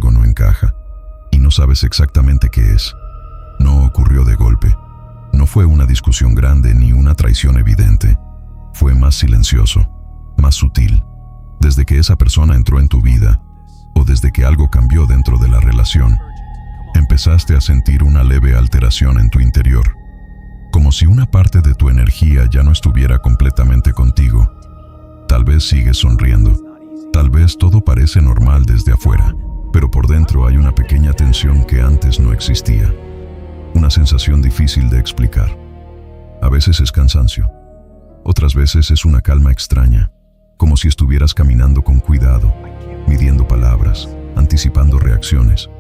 algo no encaja y no sabes exactamente qué es. No ocurrió de golpe. No fue una discusión grande ni una traición evidente. Fue más silencioso, más sutil. Desde que esa persona entró en tu vida, o desde que algo cambió dentro de la relación, empezaste a sentir una leve alteración en tu interior. Como si una parte de tu energía ya no estuviera completamente contigo. Tal vez sigues sonriendo. Tal vez todo parece normal desde afuera, pero por dentro hay una pequeña tensión que antes no existía. Una sensación difícil de explicar. A veces es cansancio. Otras veces es una calma extraña, como si estuvieras caminando con cuidado, midiendo palabras, anticipando reacciones.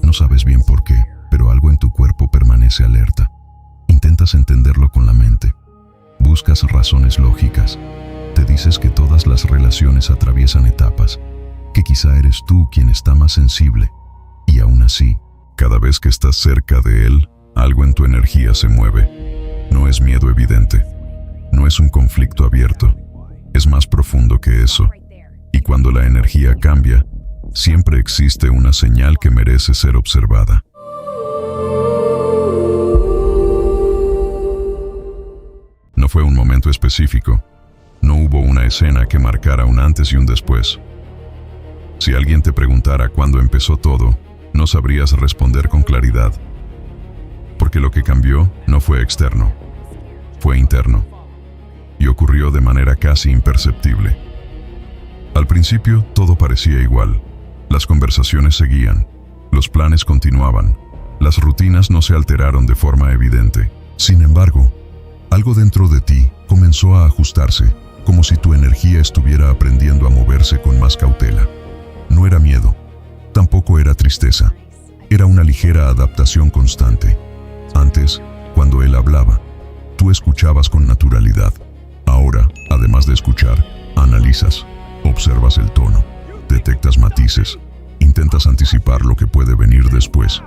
No sabes bien por qué, pero algo en tu cuerpo permanece alerta. Intentas entenderlo con la mente. Buscas razones lógicas. Te dices que todas las relaciones atraviesan etapas, que quizá eres tú quien está más sensible. Y aún así, cada vez que estás cerca de él, algo en tu energía se mueve. No es miedo evidente. No es un conflicto abierto. Es más profundo que eso. Y cuando la energía cambia, siempre existe una señal que merece ser observada. No fue un momento específico. No hubo una escena que marcara un antes y un después. Si alguien te preguntara cuándo empezó todo, no sabrías responder con claridad. Porque lo que cambió no fue externo, fue interno. Y ocurrió de manera casi imperceptible. Al principio todo parecía igual. Las conversaciones seguían, los planes continuaban, las rutinas no se alteraron de forma evidente. Sin embargo, algo dentro de ti comenzó a ajustarse, como si tu energía estuviera aprendiendo a moverse con más cautela. No era miedo, tampoco era tristeza, era una ligera adaptación constante. Antes, cuando él hablaba, tú escuchabas con naturalidad. Ahora, además de escuchar, analizas, observas el tono, detectas matices, intentas anticipar lo que puede venir después.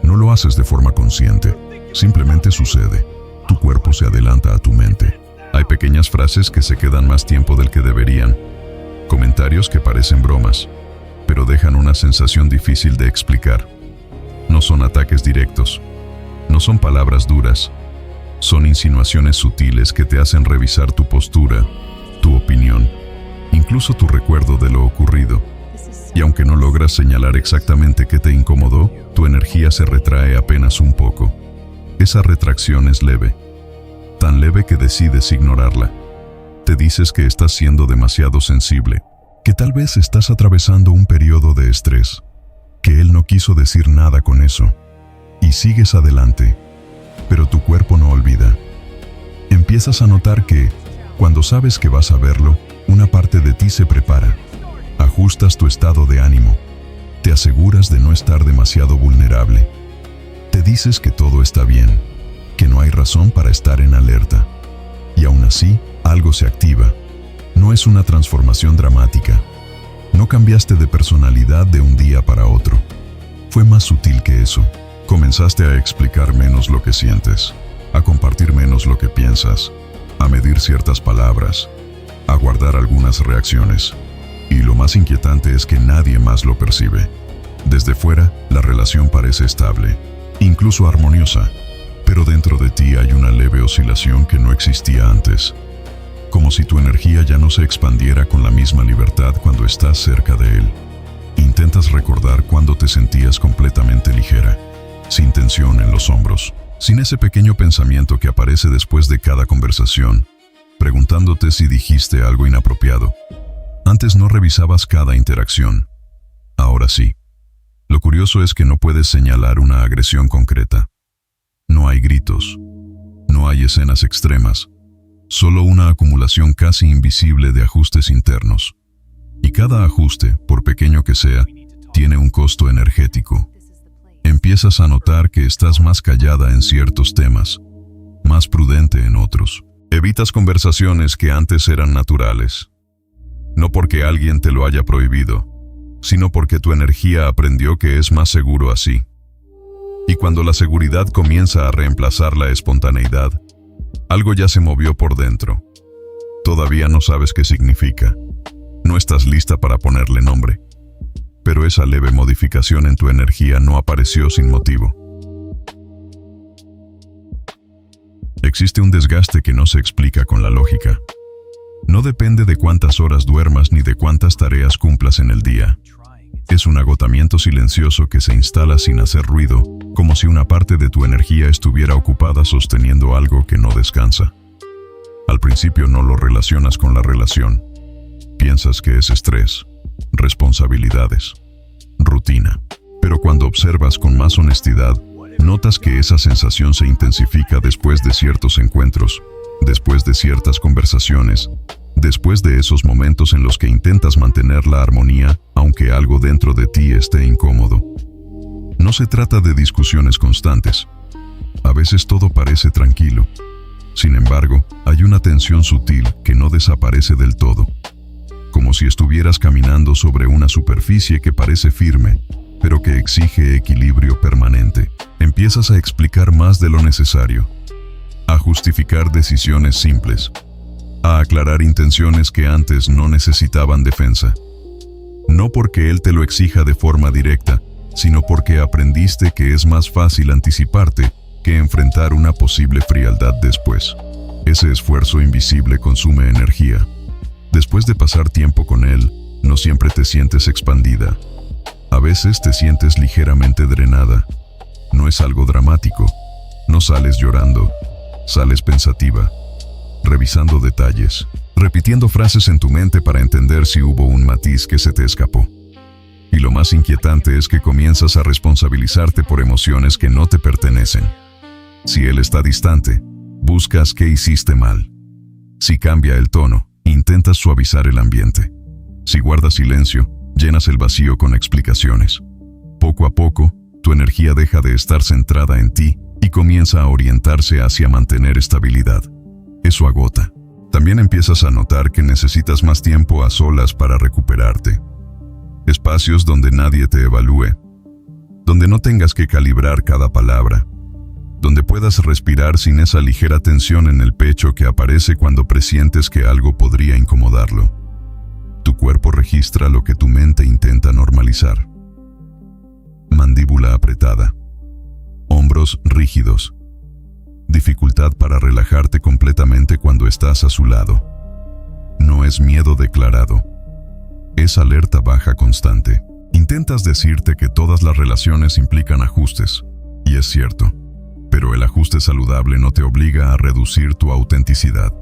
No lo haces de forma consciente, simplemente sucede. Tu cuerpo se adelanta a tu mente. Hay pequeñas frases que se quedan más tiempo del que deberían, comentarios que parecen bromas, pero dejan una sensación difícil de explicar. No son ataques directos, no son palabras duras, son insinuaciones sutiles que te hacen revisar tu postura, tu opinión, incluso tu recuerdo de lo ocurrido. Y aunque no logras señalar exactamente qué te incomodó, tu energía se retrae apenas un poco. Esa retracción es leve, tan leve que decides ignorarla. Te dices que estás siendo demasiado sensible, que tal vez estás atravesando un periodo de estrés, que él no quiso decir nada con eso. Y sigues adelante, pero tu cuerpo no olvida. Empiezas a notar que, cuando sabes que vas a verlo, una parte de ti se prepara. Ajustas tu estado de ánimo. Te aseguras de no estar demasiado vulnerable. Te dices que todo está bien, que no hay razón para estar en alerta. Y aún así, algo se activa. No es una transformación dramática. No cambiaste de personalidad de un día para otro. Fue más sutil que eso. Comenzaste a explicar menos lo que sientes, a compartir menos lo que piensas, a medir ciertas palabras, a guardar algunas reacciones. Y lo más inquietante es que nadie más lo percibe. Desde fuera, la relación parece estable, incluso armoniosa, pero dentro de ti hay una leve oscilación que no existía antes. Como si tu energía ya no se expandiera con la misma libertad cuando estás cerca de él. Intentas recordar cuándo te sentías completamente ligera, sin tensión en los hombros, sin ese pequeño pensamiento que aparece después de cada conversación, preguntándote si dijiste algo inapropiado. Antes no revisabas cada interacción. Ahora sí. Lo curioso es que no puedes señalar una agresión concreta. No hay gritos. No hay escenas extremas. Solo una acumulación casi invisible de ajustes internos. Y cada ajuste, por pequeño que sea, tiene un costo energético. Empiezas a notar que estás más callada en ciertos temas, más prudente en otros. Evitas conversaciones que antes eran naturales. No porque alguien te lo haya prohibido, sino porque tu energía aprendió que es más seguro así. Y cuando la seguridad comienza a reemplazar la espontaneidad, algo ya se movió por dentro. Todavía no sabes qué significa. No estás lista para ponerle nombre. pero esa leve modificación en tu energía no apareció sin motivo. Existe un desgaste que no se explica con la lógica. No depende de cuántas horas duermas ni de cuántas tareas cumplas en el día. Es un agotamiento silencioso que se instala sin hacer ruido, como si una parte de tu energía estuviera ocupada sosteniendo algo que no descansa. Al principio no lo relacionas con la relación. Piensas que es estrés, responsabilidades, rutina. Pero cuando observas con más honestidad, notas que esa sensación se intensifica después de ciertos encuentros, después de ciertas conversaciones, después de esos momentos en los que intentas mantener la armonía, aunque algo dentro de ti esté incómodo. No se trata de discusiones constantes. A veces todo parece tranquilo. Sin embargo, hay una tensión sutil que no desaparece del todo. Como si estuvieras caminando sobre una superficie que parece firme, pero que exige equilibrio permanente. Empiezas a explicar más de lo necesario, a justificar decisiones simples, a aclarar intenciones que antes no necesitaban defensa. No porque él te lo exija de forma directa, sino porque aprendiste que es más fácil anticiparte que enfrentar una posible frialdad después. Ese esfuerzo invisible consume energía. Después de pasar tiempo con él, no siempre te sientes expandida. A veces te sientes ligeramente drenada. No es algo dramático. No sales llorando. Sales pensativa, revisando detalles, repitiendo frases en tu mente para entender si hubo un matiz que se te escapó. Y lo más inquietante es que comienzas a responsabilizarte por emociones que no te pertenecen. Si él está distante, buscas qué hiciste mal. Si cambia el tono, intentas suavizar el ambiente. Si guardas silencio, llenas el vacío con explicaciones. Poco a poco, tu energía deja de estar centrada en ti y comienza a orientarse hacia mantener estabilidad. Eso agota. También empiezas a notar que necesitas más tiempo a solas para recuperarte. Espacios donde nadie te evalúe, donde no tengas que calibrar cada palabra, donde puedas respirar sin esa ligera tensión en el pecho que aparece cuando presientes que algo podría incomodarlo. Tu cuerpo registra lo que tu mente intenta normalizar. Mandíbula apretada, hombros rígidos, dificultad para relajarte completamente cuando estás a su lado. No es miedo declarado, es alerta baja constante. Intentas decirte que todas las relaciones implican ajustes, y es cierto, pero el ajuste saludable no te obliga a reducir tu autenticidad.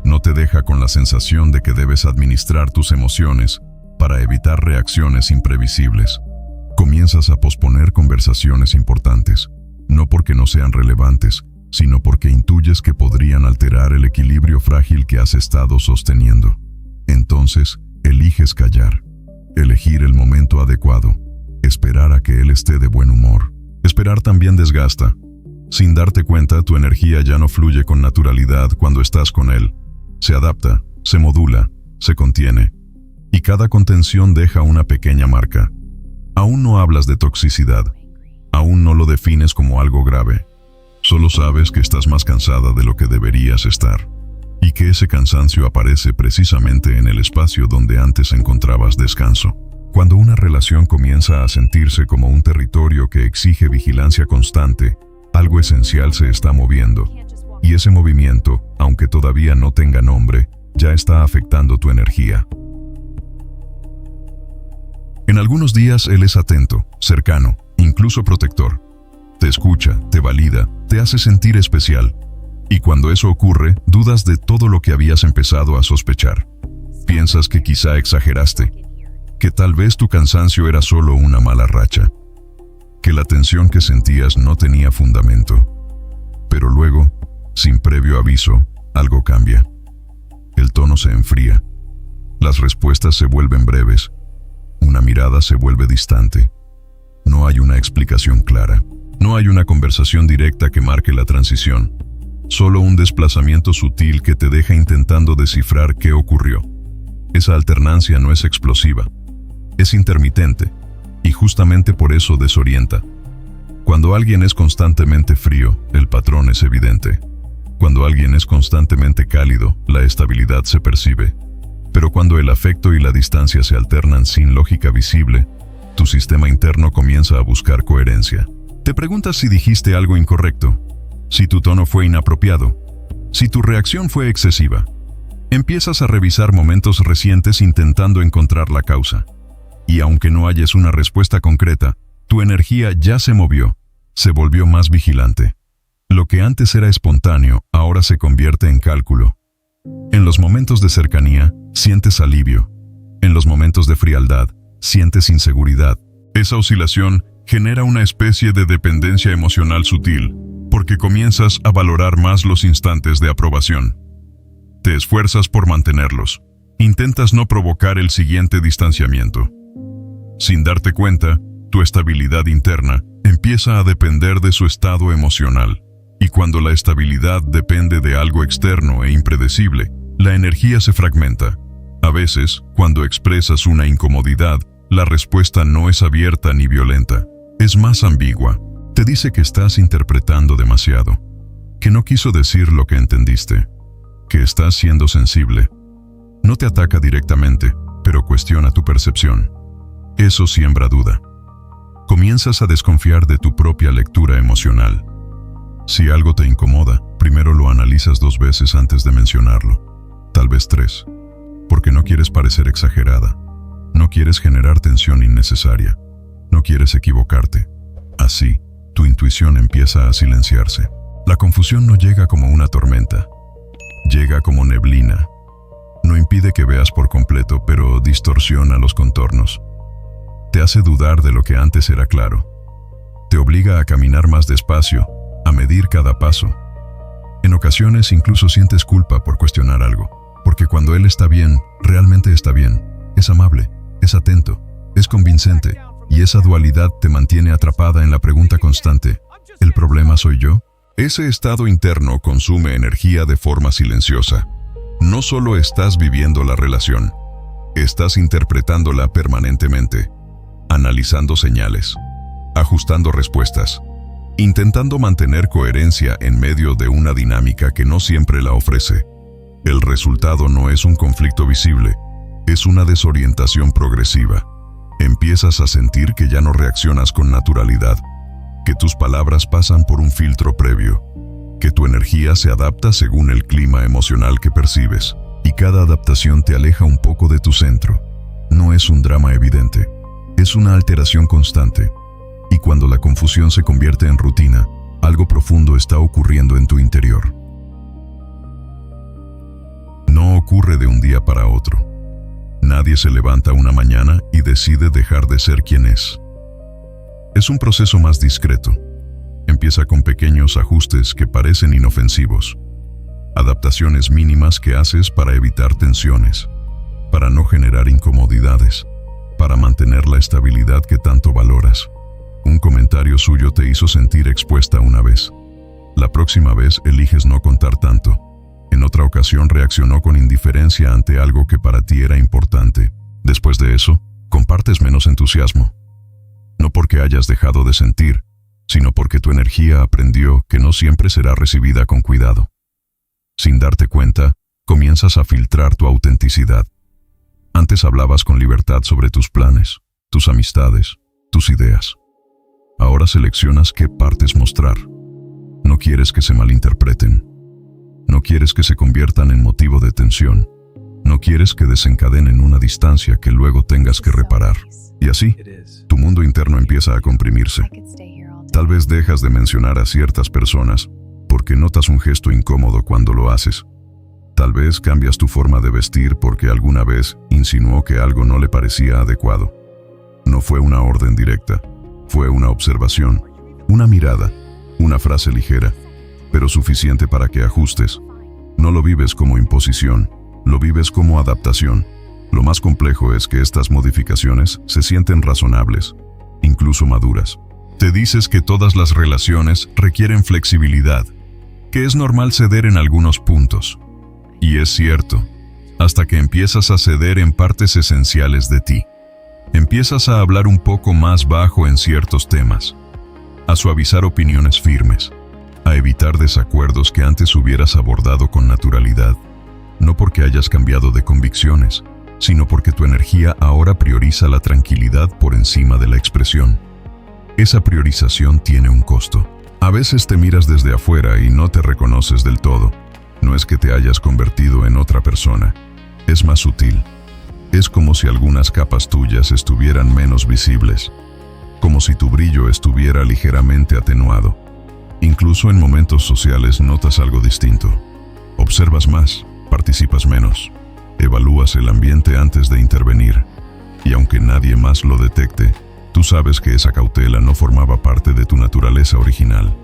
No te deja con la sensación de que debes administrar tus emociones para evitar reacciones imprevisibles. Comienzas a posponer conversaciones importantes, no porque no sean relevantes, sino porque intuyes que podrían alterar el equilibrio frágil que has estado sosteniendo. Entonces, eliges callar, elegir el momento adecuado, esperar a que él esté de buen humor. Esperar también desgasta. Sin darte cuenta, tu energía ya no fluye con naturalidad cuando estás con él. Se adapta, se modula, se contiene. Y cada contención deja una pequeña marca. Aún no hablas de toxicidad. Aún no lo defines como algo grave. Solo sabes que estás más cansada de lo que deberías estar. Y que ese cansancio aparece precisamente en el espacio donde antes encontrabas descanso. Cuando una relación comienza a sentirse como un territorio que exige vigilancia constante, algo esencial se está moviendo. Y ese movimiento, aunque todavía no tenga nombre, ya está afectando tu energía. En algunos días él es atento, cercano, incluso protector. Te escucha, te valida, te hace sentir especial. Y cuando eso ocurre, dudas de todo lo que habías empezado a sospechar. Piensas que quizá exageraste, que tal vez tu cansancio era solo una mala racha, que la tensión que sentías no tenía fundamento. Pero luego, sin previo aviso, algo cambia. El tono se enfría. Las respuestas se vuelven breves. Una mirada se vuelve distante. No hay una explicación clara. No hay una conversación directa que marque la transición. Solo un desplazamiento sutil que te deja intentando descifrar qué ocurrió. Esa alternancia no es explosiva. Es intermitente. Y justamente por eso desorienta. Cuando alguien es constantemente frío, el patrón es evidente. Cuando alguien es constantemente cálido, la estabilidad se percibe. Pero cuando el afecto y la distancia se alternan sin lógica visible, tu sistema interno comienza a buscar coherencia. Te preguntas si dijiste algo incorrecto, si tu tono fue inapropiado, si tu reacción fue excesiva. Empiezas a revisar momentos recientes intentando encontrar la causa. Y aunque no halles una respuesta concreta, tu energía ya se movió, se volvió más vigilante. Lo que antes era espontáneo, ahora se convierte en cálculo. En los momentos de cercanía, sientes alivio. En los momentos de frialdad, sientes inseguridad. Esa oscilación genera una especie de dependencia emocional sutil, porque comienzas a valorar más los instantes de aprobación. Te esfuerzas por mantenerlos. Intentas no provocar el siguiente distanciamiento. Sin darte cuenta, tu estabilidad interna empieza a depender de su estado emocional. Y cuando la estabilidad depende de algo externo e impredecible, la energía se fragmenta. A veces, cuando expresas una incomodidad, la respuesta no es abierta ni violenta. Es más ambigua. Te dice que estás interpretando demasiado, que no quiso decir lo que entendiste, que estás siendo sensible. No te ataca directamente, pero cuestiona tu percepción. Eso siembra duda. Comienzas a desconfiar de tu propia lectura emocional. Si algo te incomoda, primero lo analizas 2 veces antes de mencionarlo, tal vez 3, porque no quieres parecer exagerada, no quieres generar tensión innecesaria, no quieres equivocarte. Así, tu intuición empieza a silenciarse. La confusión no llega como una tormenta, llega como neblina. No impide que veas por completo, pero distorsiona los contornos. Te hace dudar de lo que antes era claro. Te obliga a caminar más despacio, a medir cada paso. En ocasiones incluso sientes culpa por cuestionar algo, porque cuando él está bien, realmente está bien. Es amable, es atento, es convincente, y esa dualidad te mantiene atrapada en la pregunta constante: ¿el problema soy yo? Ese estado interno consume energía de forma silenciosa. No solo estás viviendo la relación, estás interpretándola permanentemente, analizando señales, ajustando respuestas, intentando mantener coherencia en medio de una dinámica que no siempre la ofrece. El resultado no es un conflicto visible, es una desorientación progresiva. Empiezas a sentir que ya no reaccionas con naturalidad, que tus palabras pasan por un filtro previo, que tu energía se adapta según el clima emocional que percibes, y cada adaptación te aleja un poco de tu centro. No es un drama evidente, es una alteración constante. Y cuando la confusión se convierte en rutina, algo profundo está ocurriendo en tu interior. No ocurre de un día para otro. Nadie se levanta una mañana y decide dejar de ser quien es. Es un proceso más discreto. Empieza con pequeños ajustes que parecen inofensivos. Adaptaciones mínimas que haces para evitar tensiones, para no generar incomodidades, para mantener la estabilidad que tanto valoras. Un comentario suyo te hizo sentir expuesta una vez. La próxima vez eliges no contar tanto. En otra ocasión reaccionó con indiferencia ante algo que para ti era importante. Después de eso, compartes menos entusiasmo. No porque hayas dejado de sentir, sino porque tu energía aprendió que no siempre será recibida con cuidado. Sin darte cuenta, comienzas a filtrar tu autenticidad. Antes hablabas con libertad sobre tus planes, tus amistades, tus ideas. Ahora seleccionas qué partes mostrar. No quieres que se malinterpreten. No quieres que se conviertan en motivo de tensión. No quieres que desencadenen una distancia que luego tengas que reparar. Y así, tu mundo interno empieza a comprimirse. Tal vez dejas de mencionar a ciertas personas porque notas un gesto incómodo cuando lo haces. Tal vez cambias tu forma de vestir porque alguna vez insinuó que algo no le parecía adecuado. No fue una orden directa, fue una observación, una mirada, una frase ligera, pero suficiente para que ajustes. No lo vives como imposición, lo vives como adaptación. Lo más complejo es que estas modificaciones se sienten razonables, incluso maduras. Te dices que todas las relaciones requieren flexibilidad, que es normal ceder en algunos puntos. Y es cierto, hasta que empiezas a ceder en partes esenciales de ti. Empiezas a hablar un poco más bajo en ciertos temas, a suavizar opiniones firmes, a evitar desacuerdos que antes hubieras abordado con naturalidad, no porque hayas cambiado de convicciones, sino porque tu energía ahora prioriza la tranquilidad por encima de la expresión. Esa priorización tiene un costo. A veces te miras desde afuera y no te reconoces del todo. No es que te hayas convertido en otra persona. Es más sutil. Es como si algunas capas tuyas estuvieran menos visibles. Como si tu brillo estuviera ligeramente atenuado. Incluso en momentos sociales notas algo distinto. Observas más, participas menos. Evalúas el ambiente antes de intervenir. Y aunque nadie más lo detecte, tú sabes que esa cautela no formaba parte de tu naturaleza original.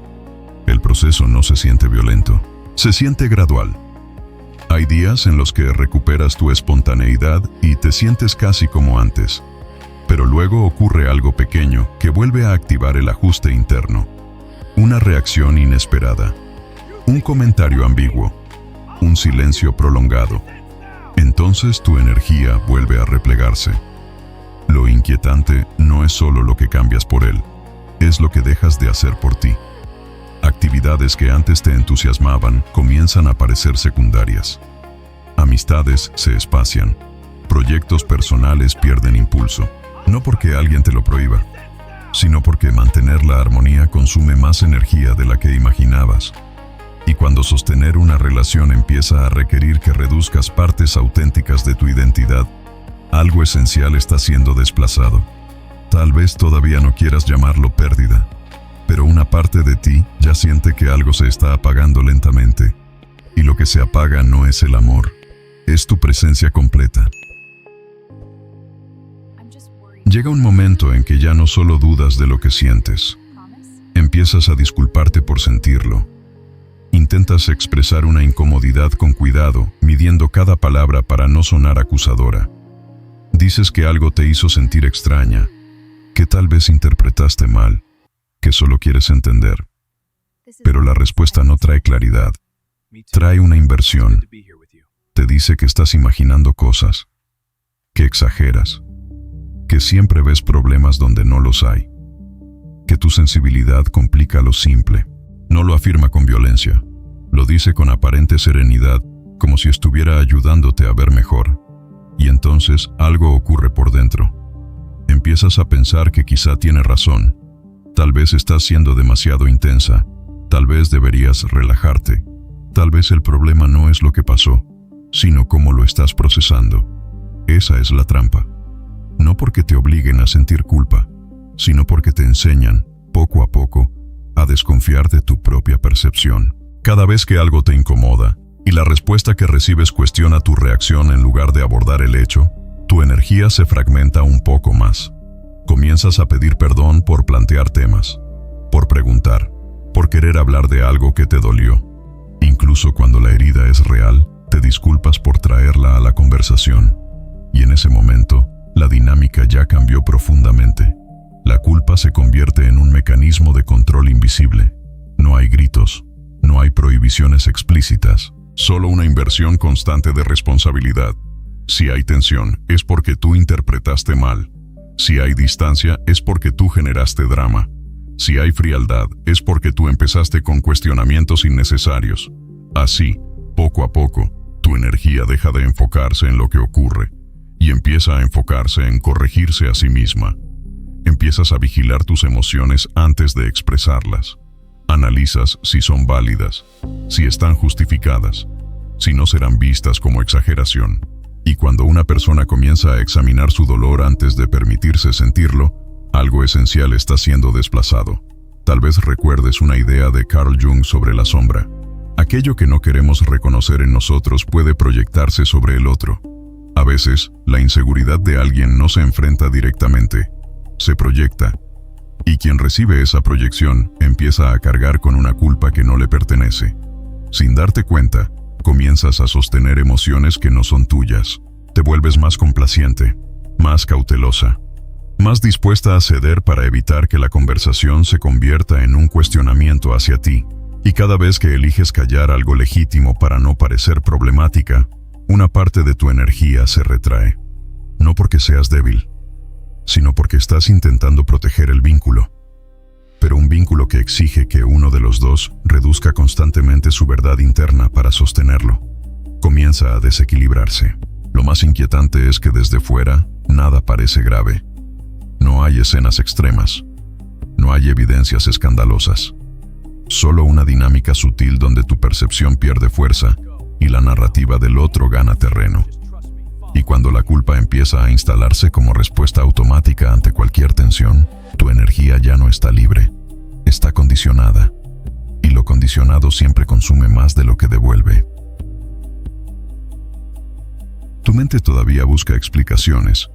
El proceso no se siente violento, se siente gradual. Hay días en los que recuperas tu espontaneidad y te sientes casi como antes. Pero luego ocurre algo pequeño que vuelve a activar el ajuste interno. Una reacción inesperada. Un comentario ambiguo. Un silencio prolongado. Entonces tu energía vuelve a replegarse. Lo inquietante no es solo lo que cambias por él, es lo que dejas de hacer por ti. Actividades que antes te entusiasmaban comienzan a parecer secundarias. Amistades se espacian. Proyectos personales pierden impulso. No porque alguien te lo prohíba, sino porque mantener la armonía consume más energía de la que imaginabas. Y cuando sostener una relación empieza a requerir que reduzcas partes auténticas de tu identidad, algo esencial está siendo desplazado. Tal vez todavía no quieras llamarlo pérdida, pero una parte de ti ya siente que algo se está apagando lentamente. Y lo que se apaga no es el amor, es tu presencia completa. Llega un momento en que ya no solo dudas de lo que sientes. Empiezas a disculparte por sentirlo. Intentas expresar una incomodidad con cuidado, midiendo cada palabra para no sonar acusadora. Dices que algo te hizo sentir extraña, que tal vez interpretaste mal, que solo quieres entender. Pero la respuesta no trae claridad, trae una inversión. Te dice que estás imaginando cosas, que exageras, que siempre ves problemas donde no los hay, que tu sensibilidad complica lo simple. No lo afirma con violencia, lo dice con aparente serenidad, como si estuviera ayudándote a ver mejor. Y entonces algo ocurre por dentro. Empiezas a pensar que quizá tiene razón. Tal vez estás siendo demasiado intensa. Tal vez deberías relajarte. Tal vez el problema no es lo que pasó, sino cómo lo estás procesando. Esa es la trampa. No porque te obliguen a sentir culpa, sino porque te enseñan, poco a poco, a desconfiar de tu propia percepción. Cada vez que algo te incomoda, y la respuesta que recibes cuestiona tu reacción en lugar de abordar el hecho, tu energía se fragmenta un poco más. Comienzas a pedir perdón por plantear temas, por preguntar, por querer hablar de algo que te dolió. Incluso cuando la herida es real, te disculpas por traerla a la conversación. Y en ese momento, la dinámica ya cambió profundamente. La culpa se convierte en un mecanismo de control invisible. No hay gritos, no hay prohibiciones explícitas, solo una inversión constante de responsabilidad. Si hay tensión, es porque tú interpretaste mal. Si hay distancia, es porque tú generaste drama. Si hay frialdad, es porque tú empezaste con cuestionamientos innecesarios. Así, poco a poco, tu energía deja de enfocarse en lo que ocurre y empieza a enfocarse en corregirse a sí misma. Empiezas a vigilar tus emociones antes de expresarlas. Analizas si son válidas, si están justificadas, si no serán vistas como exageración. Y cuando una persona comienza a examinar su dolor antes de permitirse sentirlo, algo esencial está siendo desplazado. Tal vez recuerdes una idea de Carl Jung sobre la sombra. Aquello que no queremos reconocer en nosotros puede proyectarse sobre el otro. A veces, la inseguridad de alguien no se enfrenta directamente, se proyecta. Y quien recibe esa proyección empieza a cargar con una culpa que no le pertenece. Sin darte cuenta, comienzas a sostener emociones que no son tuyas. Te vuelves más complaciente, más cautelosa, más dispuesta a ceder para evitar que la conversación se convierta en un cuestionamiento hacia ti. Y cada vez que eliges callar algo legítimo para no parecer problemática, una parte de tu energía se retrae. No porque seas débil, sino porque estás intentando proteger el vínculo. Pero un vínculo que exige que uno de los dos reduzca constantemente su verdad interna para sostenerlo, comienza a desequilibrarse. Lo más inquietante es que desde fuera, nada parece grave. No hay escenas extremas. No hay evidencias escandalosas. Solo una dinámica sutil donde tu percepción pierde fuerza y la narrativa del otro gana terreno. Y cuando la culpa empieza a instalarse como respuesta automática ante cualquier tensión, tu energía ya no está libre, está condicionada. Y lo condicionado siempre consume más de lo que devuelve. Tu mente todavía busca explicaciones,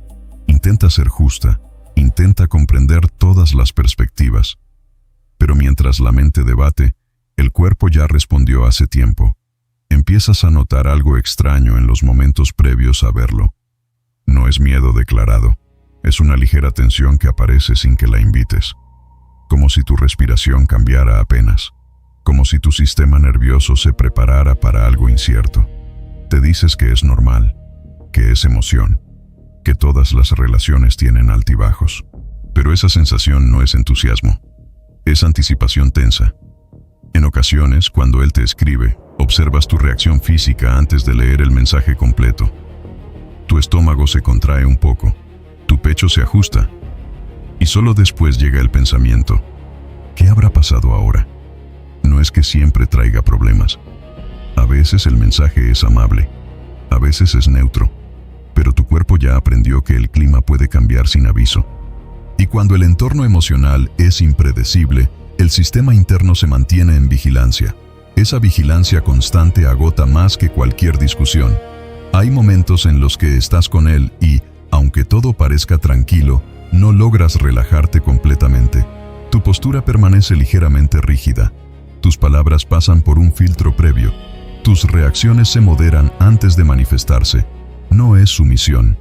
intenta ser justa, intenta comprender todas las perspectivas. Pero mientras la mente debate, el cuerpo ya respondió hace tiempo. Empiezas a notar algo extraño en los momentos previos a verlo. No es miedo declarado, es una ligera tensión que aparece sin que la invites. Como si tu respiración cambiara apenas, como si tu sistema nervioso se preparara para algo incierto. Te dices que es normal, que es emoción, que todas las relaciones tienen altibajos. Pero esa sensación no es entusiasmo, es anticipación tensa. En ocasiones, cuando él te escribe, observas tu reacción física antes de leer el mensaje completo. Tu estómago se contrae un poco, tu pecho se ajusta, y solo después llega el pensamiento: ¿qué habrá pasado ahora? No es que siempre traiga problemas. A veces el mensaje es amable, a veces es neutro, pero tu cuerpo ya aprendió que el clima puede cambiar sin aviso. Y cuando el entorno emocional es impredecible, el sistema interno se mantiene en vigilancia. Esa vigilancia constante agota más que cualquier discusión. Hay momentos en los que estás con él y, aunque todo parezca tranquilo, no logras relajarte completamente. Tu postura permanece ligeramente rígida. Tus palabras pasan por un filtro previo. Tus reacciones se moderan antes de manifestarse. No es sumisión,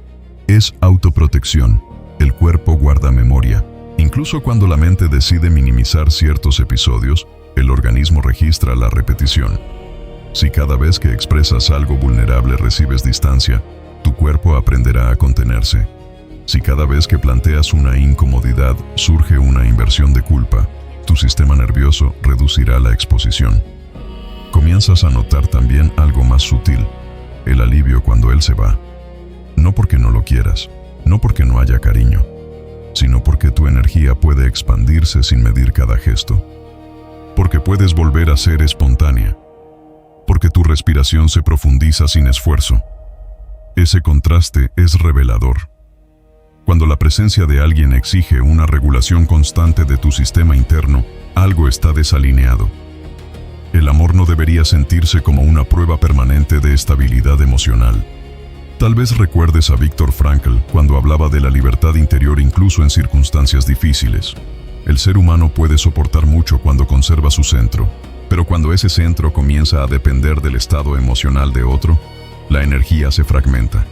es autoprotección. El cuerpo guarda memoria. Incluso cuando la mente decide minimizar ciertos episodios, el organismo registra la repetición. Si cada vez que expresas algo vulnerable recibes distancia, tu cuerpo aprenderá a contenerse. Si cada vez que planteas una incomodidad surge una inversión de culpa, tu sistema nervioso reducirá la exposición. Comienzas a notar también algo más sutil, el alivio cuando él se va. No porque no lo quieras, no porque no haya cariño, sino porque tu energía puede expandirse sin medir cada gesto. Porque puedes volver a ser espontánea. Porque tu respiración se profundiza sin esfuerzo. Ese contraste es revelador. Cuando la presencia de alguien exige una regulación constante de tu sistema interno, algo está desalineado. El amor no debería sentirse como una prueba permanente de estabilidad emocional. Tal vez recuerdes a Viktor Frankl cuando hablaba de la libertad interior incluso en circunstancias difíciles. El ser humano puede soportar mucho cuando conserva su centro, pero cuando ese centro comienza a depender del estado emocional de otro, la energía se fragmenta.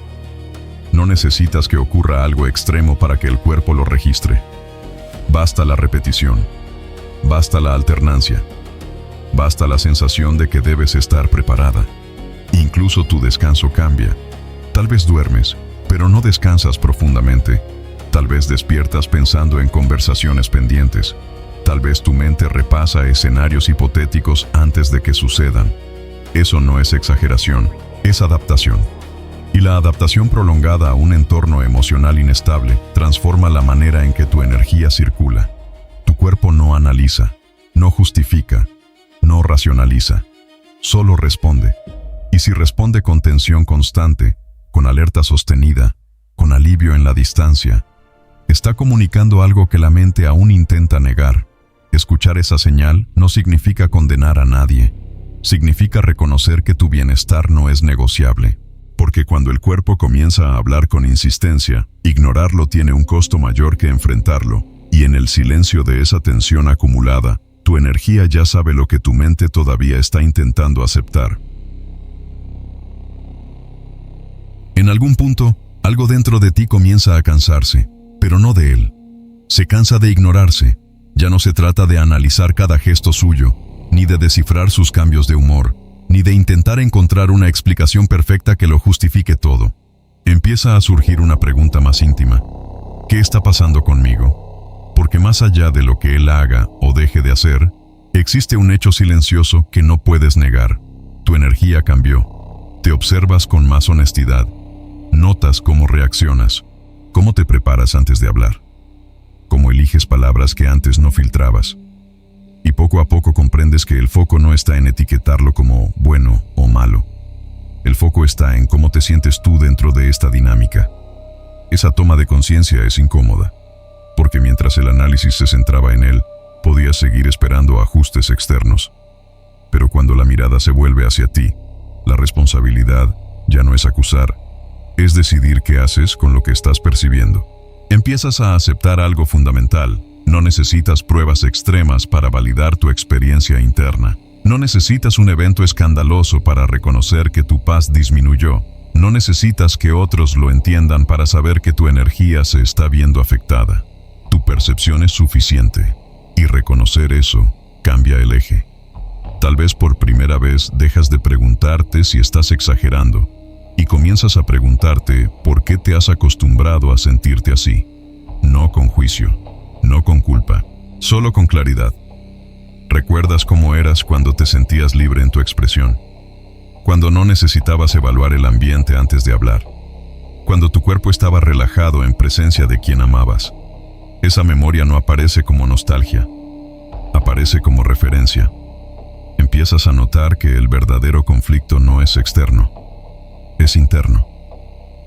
No necesitas que ocurra algo extremo para que el cuerpo lo registre. Basta la repetición, basta la alternancia, basta la sensación de que debes estar preparada. Incluso tu descanso cambia. Tal vez duermes, pero no descansas profundamente. Tal vez despiertas pensando en conversaciones pendientes. Tal vez tu mente repasa escenarios hipotéticos antes de que sucedan. Eso no es exageración, es adaptación. Y la adaptación prolongada a un entorno emocional inestable transforma la manera en que tu energía circula. Tu cuerpo no analiza, no justifica, no racionaliza, solo responde. Y si responde con tensión constante, con alerta sostenida, con alivio en la distancia, está comunicando algo que la mente aún intenta negar. Escuchar esa señal no significa condenar a nadie, significa reconocer que tu bienestar no es negociable. Porque cuando el cuerpo comienza a hablar con insistencia, ignorarlo tiene un costo mayor que enfrentarlo, y en el silencio de esa tensión acumulada, tu energía ya sabe lo que tu mente todavía está intentando aceptar. En algún punto, algo dentro de ti comienza a cansarse, pero no de él. Se cansa de ignorarse. Ya no se trata de analizar cada gesto suyo, ni de descifrar sus cambios de humor, ni de intentar encontrar una explicación perfecta que lo justifique todo. Empieza a surgir una pregunta más íntima. ¿Qué está pasando conmigo? Porque más allá de lo que él haga o deje de hacer, existe un hecho silencioso que no puedes negar. Tu energía cambió. Te observas con más honestidad. Notas cómo reaccionas, cómo te preparas antes de hablar, cómo eliges palabras que antes no filtrabas. Y poco a poco comprendes que el foco no está en etiquetarlo como bueno o malo. El foco está en cómo te sientes tú dentro de esta dinámica. Esa toma de conciencia es incómoda, porque mientras el análisis se centraba en él, podías seguir esperando ajustes externos. Pero cuando la mirada se vuelve hacia ti, la responsabilidad ya no es acusar, es decidir qué haces con lo que estás percibiendo. Empiezas a aceptar algo fundamental. No necesitas pruebas extremas para validar tu experiencia interna. No necesitas un evento escandaloso para reconocer que tu paz disminuyó. No necesitas que otros lo entiendan para saber que tu energía se está viendo afectada. Tu percepción es suficiente, y reconocer eso cambia el eje. Tal vez por primera vez dejas de preguntarte si estás exagerando, y comienzas a preguntarte por qué te has acostumbrado a sentirte así. No con juicio, no con culpa, solo con claridad. ¿Recuerdas cómo eras cuando te sentías libre en tu expresión? Cuando no necesitabas evaluar el ambiente antes de hablar. Cuando tu cuerpo estaba relajado en presencia de quien amabas. Esa memoria no aparece como nostalgia, aparece como referencia. Empiezas a notar que el verdadero conflicto no es externo, es interno.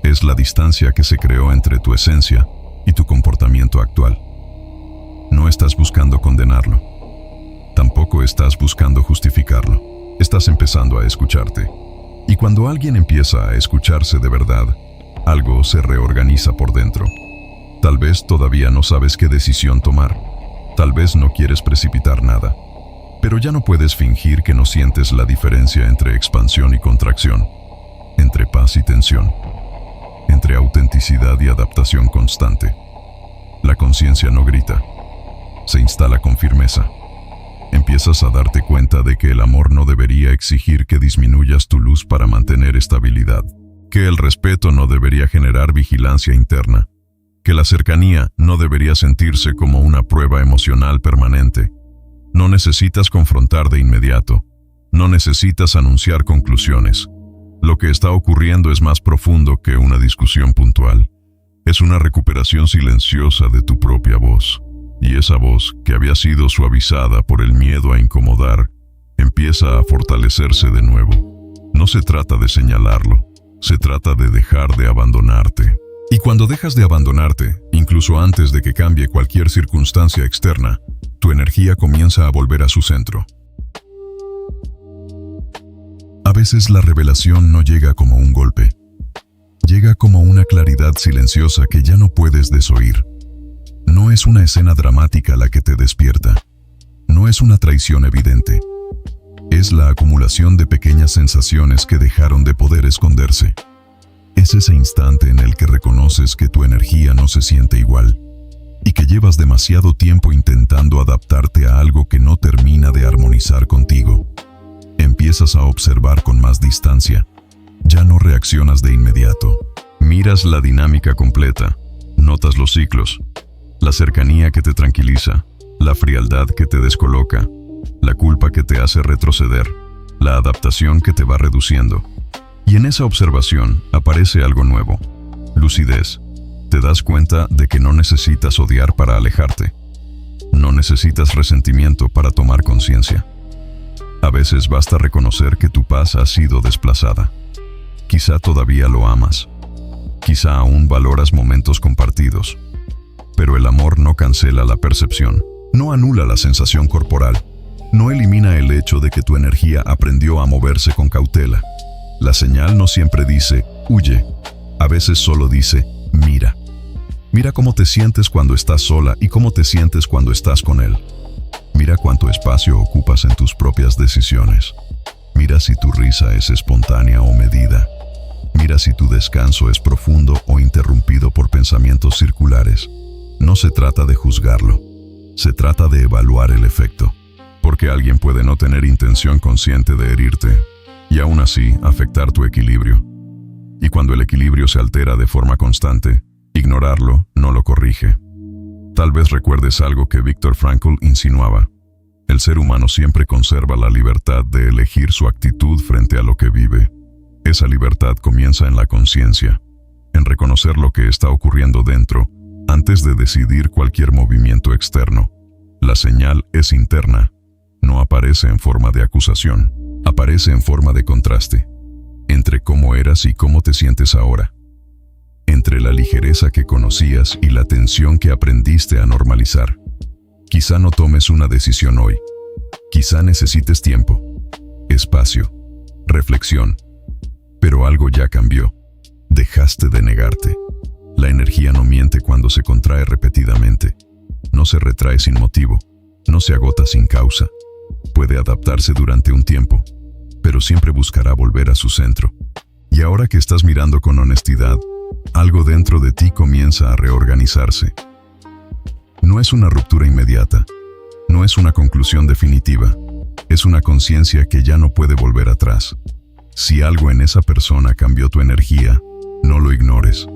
Es la distancia que se creó entre tu esencia y tu comportamiento actual. No estás buscando condenarlo. Tampoco estás buscando justificarlo. Estás empezando a escucharte. Y cuando alguien empieza a escucharse de verdad, algo se reorganiza por dentro. Tal vez todavía no sabes qué decisión tomar. Tal vez no quieres precipitar nada. Pero ya no puedes fingir que no sientes la diferencia entre expansión y contracción, entre paz y tensión, entre autenticidad y adaptación constante. La conciencia no grita, se instala con firmeza. Empiezas a darte cuenta de que el amor no debería exigir que disminuyas tu luz para mantener estabilidad, que el respeto no debería generar vigilancia interna, que la cercanía no debería sentirse como una prueba emocional permanente. No necesitas confrontar de inmediato, no necesitas anunciar conclusiones. Lo que está ocurriendo es más profundo que una discusión puntual. Es una recuperación silenciosa de tu propia voz. Y esa voz, que había sido suavizada por el miedo a incomodar, empieza a fortalecerse de nuevo. No se trata de señalarlo, se trata de dejar de abandonarte. Y cuando dejas de abandonarte, incluso antes de que cambie cualquier circunstancia externa, tu energía comienza a volver a su centro. A veces la revelación no llega como un golpe. Llega como una claridad silenciosa que ya no puedes desoír. No es una escena dramática la que te despierta. No es una traición evidente. Es la acumulación de pequeñas sensaciones que dejaron de poder esconderse. Es ese instante en el que reconoces que tu energía no se siente igual y que llevas demasiado tiempo intentando adaptarte a algo que no termina de armonizar contigo. Empiezas a observar con más distancia. Ya no reaccionas de inmediato. Miras la dinámica completa. Notas los ciclos. La cercanía que te tranquiliza. La frialdad que te descoloca. La culpa que te hace retroceder. La adaptación que te va reduciendo. Y en esa observación aparece algo nuevo. Lucidez. Te das cuenta de que no necesitas odiar para alejarte. No necesitas resentimiento para tomar conciencia. A veces basta reconocer que tu paz ha sido desplazada. Quizá todavía lo amas. Quizá aún valoras momentos compartidos. Pero el amor no cancela la percepción. No anula la sensación corporal. No elimina el hecho de que tu energía aprendió a moverse con cautela. La señal no siempre dice, huye. A veces solo dice, mira. Mira cómo te sientes cuando estás sola y cómo te sientes cuando estás con él. Mira cuánto espacio ocupas en tus propias decisiones. Mira si tu risa es espontánea o medida. Mira si tu descanso es profundo o interrumpido por pensamientos circulares. No se trata de juzgarlo. Se trata de evaluar el efecto. Porque alguien puede no tener intención consciente de herirte y aún así afectar tu equilibrio. Y cuando el equilibrio se altera de forma constante, ignorarlo no lo corrige. Tal vez recuerdes algo que Viktor Frankl insinuaba. El ser humano siempre conserva la libertad de elegir su actitud frente a lo que vive. Esa libertad comienza en la conciencia. en reconocer lo que está ocurriendo dentro antes de decidir cualquier movimiento externo. La señal es interna, no aparece en forma de acusación, aparece en forma de contraste, entre cómo eras y cómo te sientes ahora, entre la ligereza que conocías y la tensión que aprendiste a normalizar. Quizá no tomes una decisión hoy, quizá necesites tiempo, espacio, reflexión, pero algo ya cambió. Dejaste de negarte. La energía no miente cuando se contrae repetidamente. No se retrae sin motivo. No se agota sin causa. Puede adaptarse durante un tiempo, pero siempre buscará volver a su centro. Y ahora que estás mirando con honestidad, algo dentro de ti comienza a reorganizarse. No es una ruptura inmediata. No es una conclusión definitiva. Es una conciencia que ya no puede volver atrás. Si algo en esa persona cambió tu energía, no lo ignores.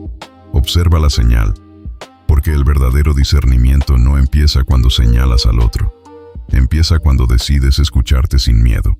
Observa la señal, porque el verdadero discernimiento no empieza cuando señalas al otro. Empieza cuando decides escucharte sin miedo.